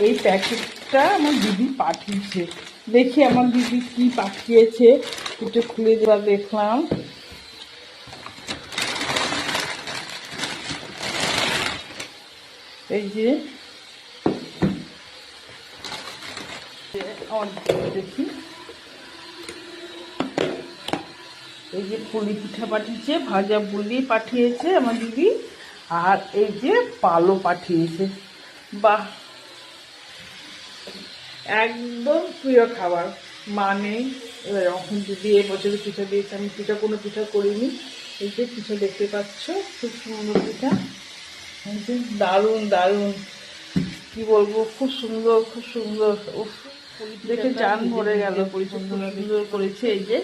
এই প্যাকেটটা আমার দিদি পাঠিয়েছে। দেখি আমার দিদি কি পাঠিয়েছে, একটু খুলে দেওয়া দেখলাম। এই যে দেখি, এই যে পুলি পিঠা পাঠিয়েছে, ভাজা পুলি পাঠিয়েছে আমার দিদি, আর এই যে পালো পাঠিয়েছে। বাহ, একদম প্রিয় খাবার। মানে এখন দিদি এবছরে পিঠা দিয়েছে, আমি কোনো পিঠা করিনি। এই যে পিঠা দেখতে পাচ্ছ, খুব সুন্দর পিঠা। এই যে দারুণ দারুণ, কি বলবো, খুব সুন্দর খুব সুন্দর। উফ, দেখে জান ভরে গেল, সুন্দর করেছে। এই যে,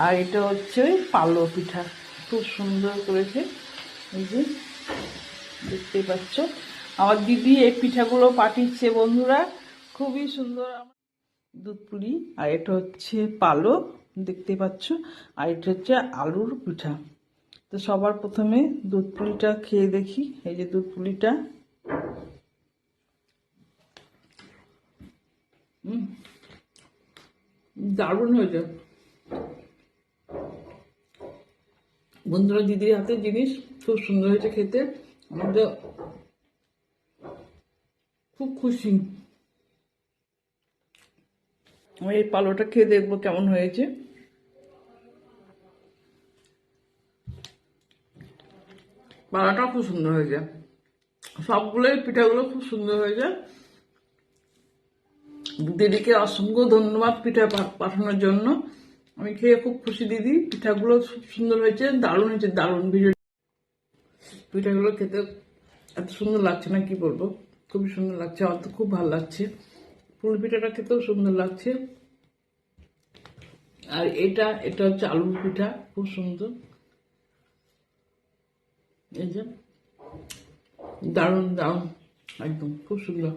আর এটা হচ্ছে ওই পালো পিঠা, খুব সুন্দর করেছে। এই যে দেখতে পাচ্ছ, আমার দিদি এই পিঠাগুলো পাঠিয়েছে বন্ধুরা, খুবই সুন্দর। দুধ পুলি, আর এটা হচ্ছে পালো, দেখতে পাচ্ছ, আর এটা হচ্ছে আলুর পিঠা। তো সবার প্রথমে দুধ পুলিটা খেয়ে দেখি। এই যে দুধ পুলিটা, দারুণ হয়েছে বন্ধুরা। দিদির হাতের জিনিস খুব সুন্দর হয়েছে খেতে, আমাদের খুব খুশি। আমি এই পালোটা খেয়ে দেখবো কেমন হয়েছে। পালাটাও খুব সুন্দর হয়েছে, সবগুলোই পিঠাগুলো খুব সুন্দর হয়েছে। দিদিকে অসংখ্য ধন্যবাদ পিঠা পাঠানোর জন্য। আমি খেয়ে খুব খুশি দিদি, পিঠাগুলো খুব সুন্দর হয়েছে, দারুণ হয়েছে, দারুণ। পিঠাগুলো খেতে এত সুন্দর লাগছে না কি বলবো, খুবই সুন্দর লাগছে, আমার তো খুব ভালো লাগছে। পুলি পিঠাটা খেতেও সুন্দর লাগছে। আর এটা হচ্ছে আলুর পিঠা, খুব সুন্দর। এই যে দারুণ দারুণ, একদম খুব সুন্দর।